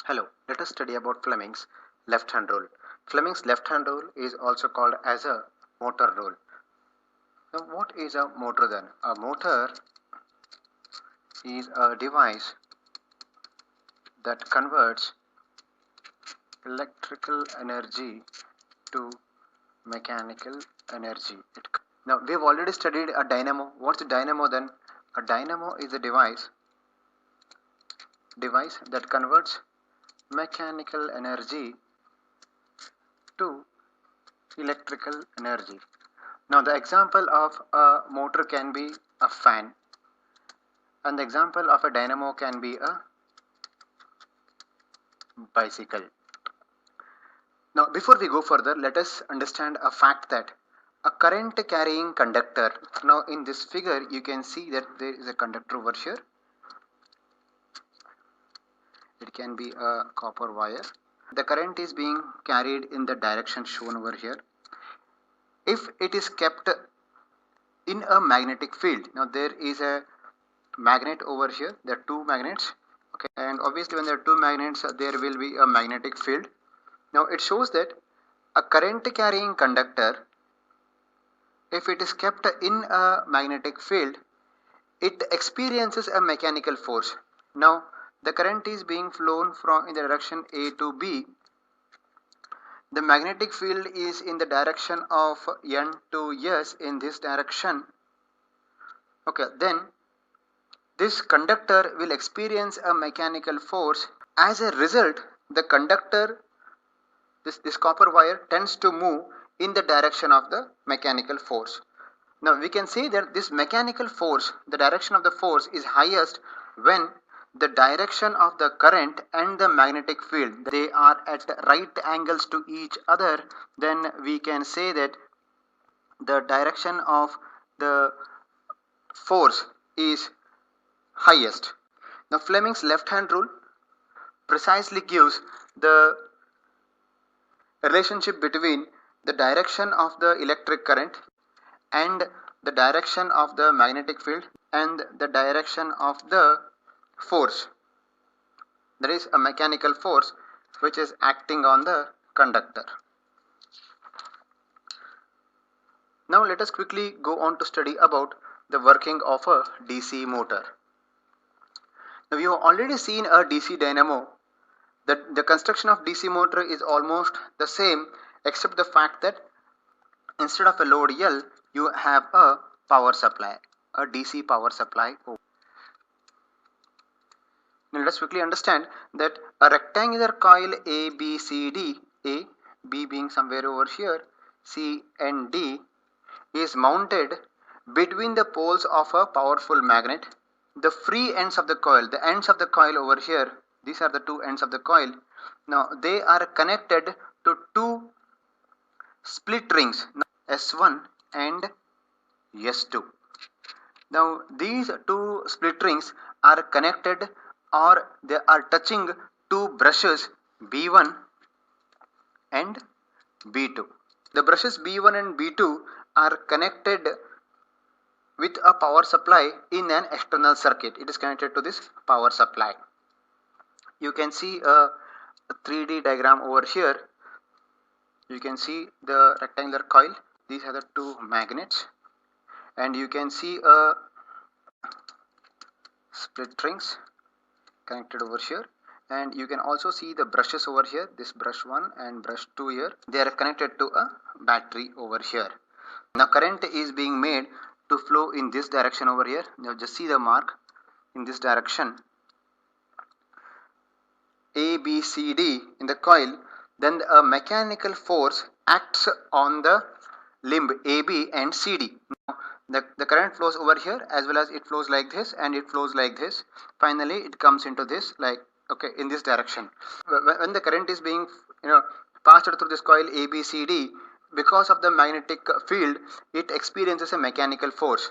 Hello, let us study about Fleming's left-hand rule. Fleming's left-hand rule is also called as a motor rule. Now, what is a motor then? A motor is a device that converts electrical energy to mechanical energy. Now, we've already studied a dynamo. What's a dynamo then? A dynamo is a device that converts mechanical energy to electrical energy. Now the example of a motor can be a fan, and the example of a dynamo can be a bicycle. Now before we go further, let us understand a fact that a current carrying conductor. Now in this figure you can see that there is a conductor over here. It can be a copper wire. The current is being carried in the direction shown over here. If it is kept in a magnetic field, now there is a magnet over here, there are two magnets, okay, and obviously when there are two magnets there will be a magnetic field. Now it shows that a current carrying conductor, if it is kept in a magnetic field, it experiences a mechanical force. Now the current is being flown from in the direction A to B. The magnetic field is in the direction of N to S in this direction. Okay, then this conductor will experience a mechanical force. As a result, the conductor, this copper wire tends to move in the direction of the mechanical force. Now we can say that this mechanical force, the direction of the force is highest when the direction of the current and the magnetic field, they are at right angles to each other. Then we can say that the direction of the force is highest. Now Fleming's left-hand rule precisely gives the relationship between the direction of the electric current and the direction of the magnetic field and the direction of the force. There is a mechanical force which is acting on the conductor. Now let us quickly go on to study about the working of a DC motor. Now we have already seen a DC dynamo. The construction of DC motor is almost the same, except the fact that instead of a load L, you have a power supply, a DC power supply. Now let us quickly understand that a rectangular coil ABCD, A, B being somewhere over here, C and D, is mounted between the poles of a powerful magnet. The free ends of the coil, the ends of the coil over here, these are the two ends of the coil. Now they are connected to two split rings, S1 and S2. Now these two split rings are connected, or they are touching two brushes B1 and B2. The brushes B1 and B2 are connected with a power supply in an external circuit. It is connected to this power supply. You can see a 3D diagram over here. You can see the rectangular coil. These are the two magnets, and you can see a split rings connected over here, and you can also see the brushes over here, this brush 1 and brush 2 here. They are connected to a battery over here. Now current is being made to flow in this direction over here. Now just see the mark in this direction, A, B, C, D in the coil. Then a mechanical force acts on the limb AB and CD. Now the current flows over here, as well as it flows like this and it flows like this. Finally it comes into this, like, okay, in this direction. When the current is being passed through this coil ABCD, because of the magnetic field, it experiences a mechanical force.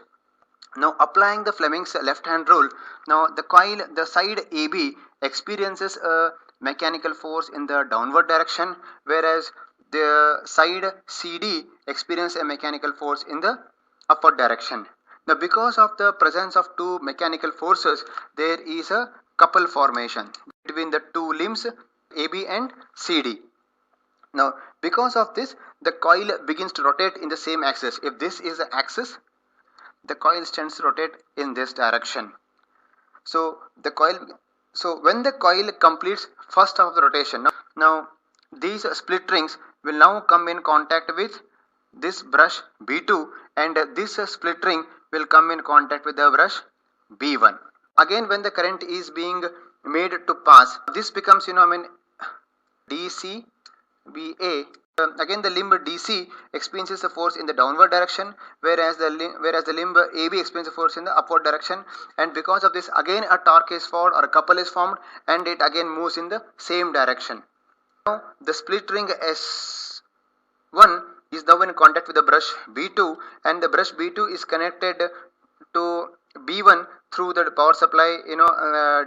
Now applying the Fleming's left-hand rule, now the coil, the side AB experiences a mechanical force in the downward direction, whereas the side CD experiences a mechanical force in the upward direction. Now because of the presence of two mechanical forces, there is a couple formation between the two limbs AB and CD. Now, because of this, the coil begins to rotate in the same axis. If this is the axis, the coil tends to rotate in this direction. So when the coil completes first half of the rotation, now these split rings will now come in contact with this brush B2, and this split ring will come in contact with the brush B1. Again, when the current is being made to pass, this becomes DC BA. Again, the limb DC experiences the force in the downward direction, whereas the limb AB experiences the force in the upward direction, and because of this, again a torque is formed or a couple is formed, and it again moves in the same direction. Now, the split ring S1 is now in contact with the brush B2, and the brush B2 is connected to B1 through the power supply,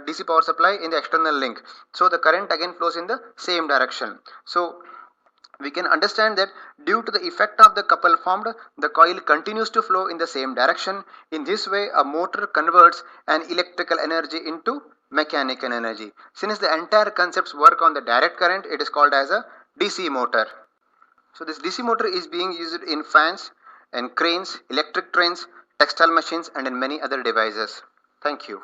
DC power supply in the external link. So the current again flows in the same direction. So we can understand that due to the effect of the couple formed, the coil continues to flow in the same direction. In this way, a motor converts an electrical energy into mechanical energy. Since the entire concepts work on the direct current, it is called as a DC motor. So this DC motor is being used in fans and cranes, electric trains, textile machines, and in many other devices. Thank you.